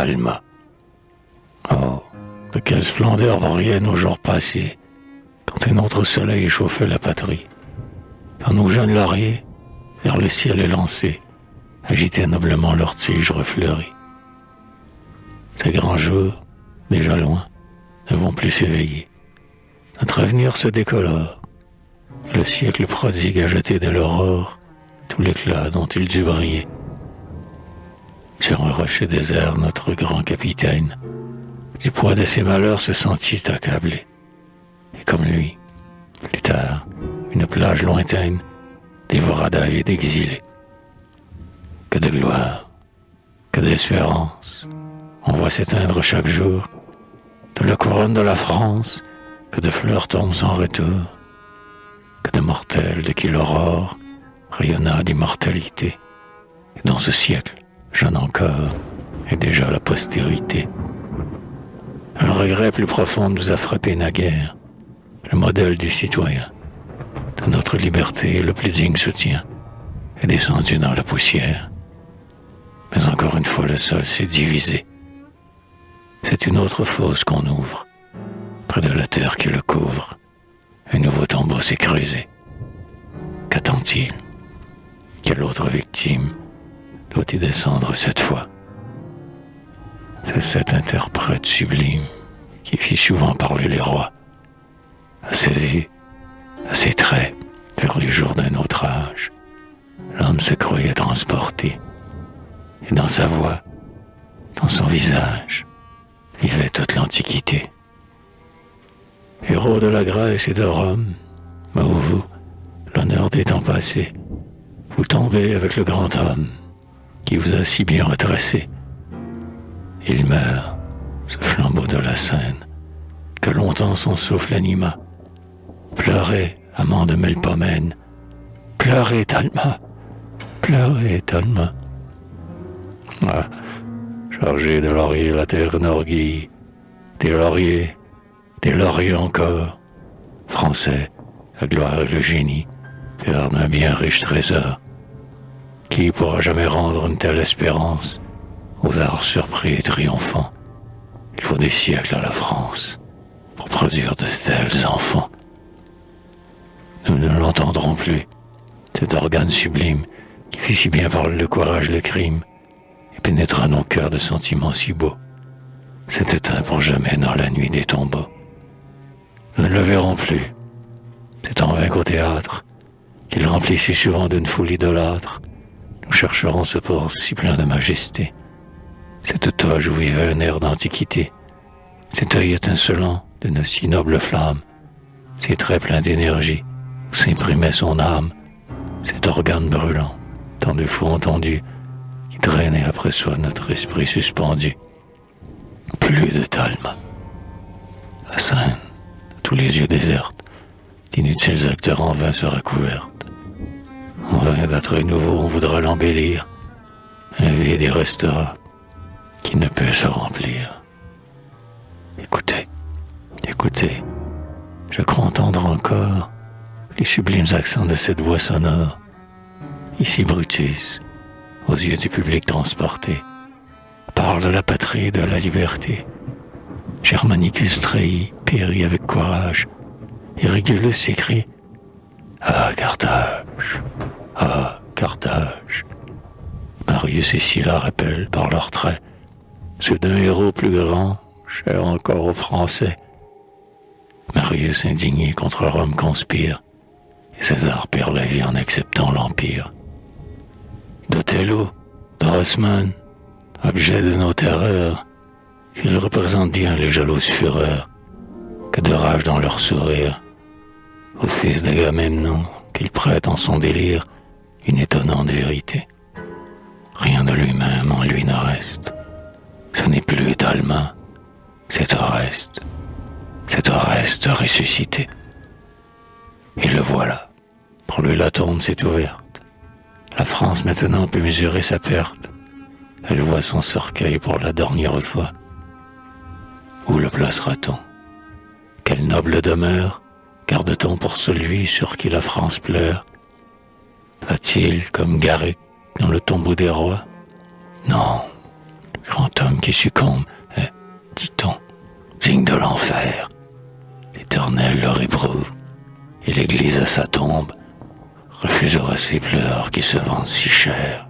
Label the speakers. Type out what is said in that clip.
Speaker 1: Talma. Oh, de quelle splendeur brillait nos jours passés, quand un autre soleil chauffait la patrie, quand nos jeunes lauriers, vers le ciel élancés, agitaient noblement leurs tiges refleuries. Ces grands jours, déjà loin, ne vont plus s'éveiller. Notre avenir se décolore, et le siècle prodigue a jeté de l'aurore tout l'éclat dont il dut briller. Sur un rocher désert, notre grand capitaine, du poids de ses malheurs, se sentit accablé. Et comme lui, plus tard, une plage lointaine dévora David exilé. Que de gloire, que d'espérance, on voit s'éteindre chaque jour de la couronne de la France, que de fleurs tombent sans retour, que de mortels de qui l'aurore rayonna d'immortalité. Et dans ce siècle, jeune encore, et déjà la postérité. Un regret plus profond nous a frappé naguère, le modèle du citoyen, de notre liberté le plus digne soutien, est descendu dans la poussière. Mais encore une fois le sol s'est divisé. C'est une autre fosse qu'on ouvre, près de la terre qui le couvre. Un nouveau tombeau s'est creusé. Qu'attend-il? Quelle autre victime doit y descendre cette fois? C'est cet interprète sublime qui fit souvent parler les rois, à ses vues, à ses traits, vers les jours d'un autre âge. L'homme se croyait transporté, et dans sa voix, dans son visage, vivait toute l'Antiquité. Héros de la Grèce et de Rome, mais où vous, l'honneur des temps passés, vous tombez avec le grand homme qui vous a si bien redressé. Il meurt, ce flambeau de la Seine, que longtemps son souffle anima. Pleurez, amant de Melpomène, pleurez, Talma, pleurez, Talma. Ah, chargé de lauriers, la terre n'orgueille, des lauriers encore, français, la gloire et le génie, père d'un bien riche trésor. Qui pourra jamais rendre une telle espérance aux arts surpris et triomphants? Il faut des siècles à la France pour produire de tels enfants. Nous ne l'entendrons plus, cet organe sublime qui fit si bien parler le courage, le crime, et pénétra nos cœurs de sentiments si beaux, s'est éteint pour jamais dans la nuit des tombeaux. Nous ne le verrons plus. C'est en vain qu'au théâtre, qu'il remplit si souvent d'une foule idolâtre, nous chercherons ce port si plein de majesté, cette toge où vivait un air d'antiquité, cet œil étincelant d'une si noble flamme, ces traits pleins d'énergie où s'imprimait son âme, cet organe brûlant, tant de fous entendus, qui traînait après soi notre esprit suspendu. Plus de Talma. La Seine, tous les yeux désertes, d'inutiles acteurs en vain sera couverte. En vain d'attraits nouveaux on voudra l'embellir, un vide y restera qui ne peut se remplir. Écoutez, écoutez, je crois entendre encore les sublimes accents de cette voix sonore. Ici Brutus, aux yeux du public transporté, parle de la patrie et de la liberté. Germanicus trahi, périt avec courage, et Régulus s'écrie: Ah, Carthage! Ah, Carthage! Marius et Sylla rappellent par leurs traits ceux d'un héros plus grand, cher encore aux Français. Marius indigné contre Rome conspire, et César perd la vie en acceptant l'Empire. D'Othello, d'Haussmann, objet de nos terreurs, qu'ils représentent bien les jalouses fureurs, que de rage dans leur sourire, au fils d'Agamemnon, qu'il prête en son délire une étonnante vérité. Rien de lui-même en lui ne reste. Ce n'est plus Talma, c'est Oreste ressuscité. Et le voilà. Pour lui la tombe s'est ouverte. La France maintenant peut mesurer sa perte. Elle voit son cercueil pour la dernière fois. Où le placera-t-on? Quelle noble demeure garde-t-on pour celui sur qui la France pleure? Va-t-il, comme Garrick, dans le tombeau des rois? Non, le grand grand homme qui succombe est, dit-on, digne de l'enfer. L'Éternel le réprouve, et l'Église à sa tombe refusera ses pleurs qui se vendent si cher.